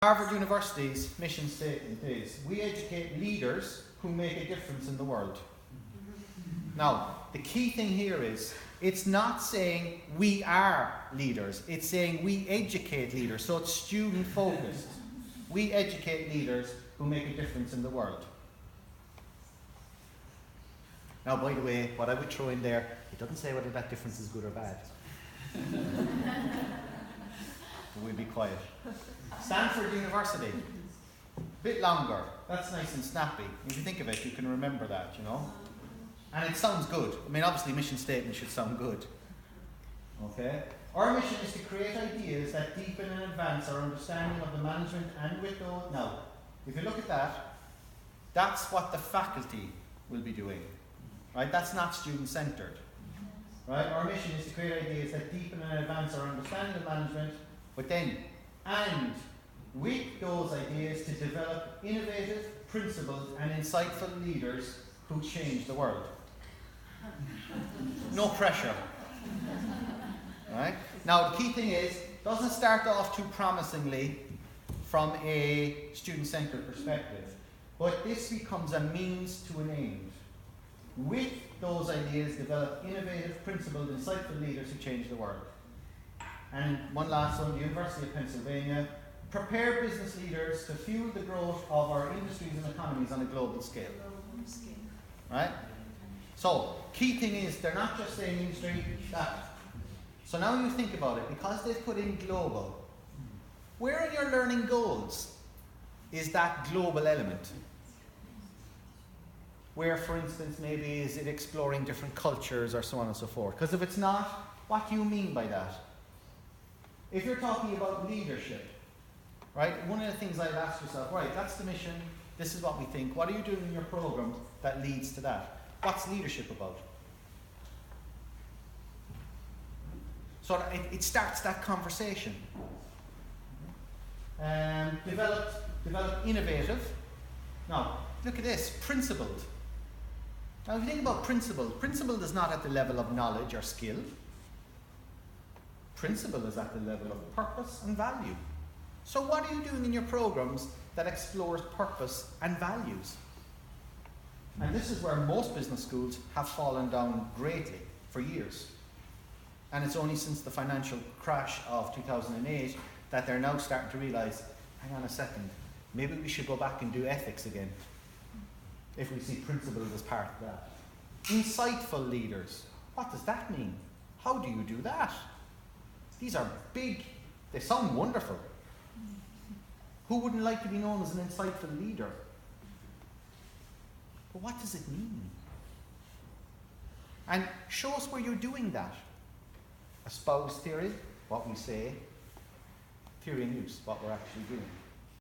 Harvard University's mission statement is, we educate leaders who make a difference in the world. Now, the key thing here is, it's not saying we are leaders, it's saying we educate leaders, so it's student focused. We educate leaders who make a difference in the world. Now, by the way, what I would throw in there, it doesn't say whether that difference is good or bad. But we'll be quiet. Stanford University. Bit longer. That's nice and snappy. If you think of it, you can remember that, you know. And it sounds good. I mean, obviously, mission statement should sound good. Okay? Our mission is to create ideas that deepen and advance our understanding of the management and with those. Now, if you look at that, that's what the faculty will be doing. Right? That's not student-centered. Right? Our mission is to create ideas that deepen and advance our understanding of management, but then, and with those ideas to develop innovative, principled, and insightful leaders who change the world. No pressure. Right? Now, the key thing is, doesn't start off too promisingly from a student-centered perspective, but this becomes a means to an end. With those ideas, develop innovative, principled, insightful leaders who change the world. And one last one, the University of Pennsylvania, prepare business leaders to fuel the growth of our industries and economies on a global scale. Right? So, key thing is, they're not just saying industry, that. So now you think about it, because they've put in global, where in your learning goals is that global element? Where, for instance, maybe is it exploring different cultures or so on and so forth? Because if it's not, what do you mean by that? If you're talking about leadership, right, one of the things I've asked yourself, right, that's the mission, this is what we think, what are you doing in your program that leads to that? What's leadership about? So it starts that conversation. Develop innovative. Now, look at this, principled. Now, if you think about principled is not at the level of knowledge or skill. Principle is at the level of purpose and value. So what are you doing in your programs that explores purpose and values? And this is where most business schools have fallen down greatly for years. And it's only since the financial crash of 2008 that they're now starting to realize, hang on a second, maybe we should go back and do ethics again, if we see principles as part of that. Insightful leaders. What does that mean? How do you do that? These are big, they sound wonderful. Who wouldn't like to be known as an insightful leader? But what does it mean? And show us where you're doing that. Espouse theory, what we say. Theory and use, what we're actually doing.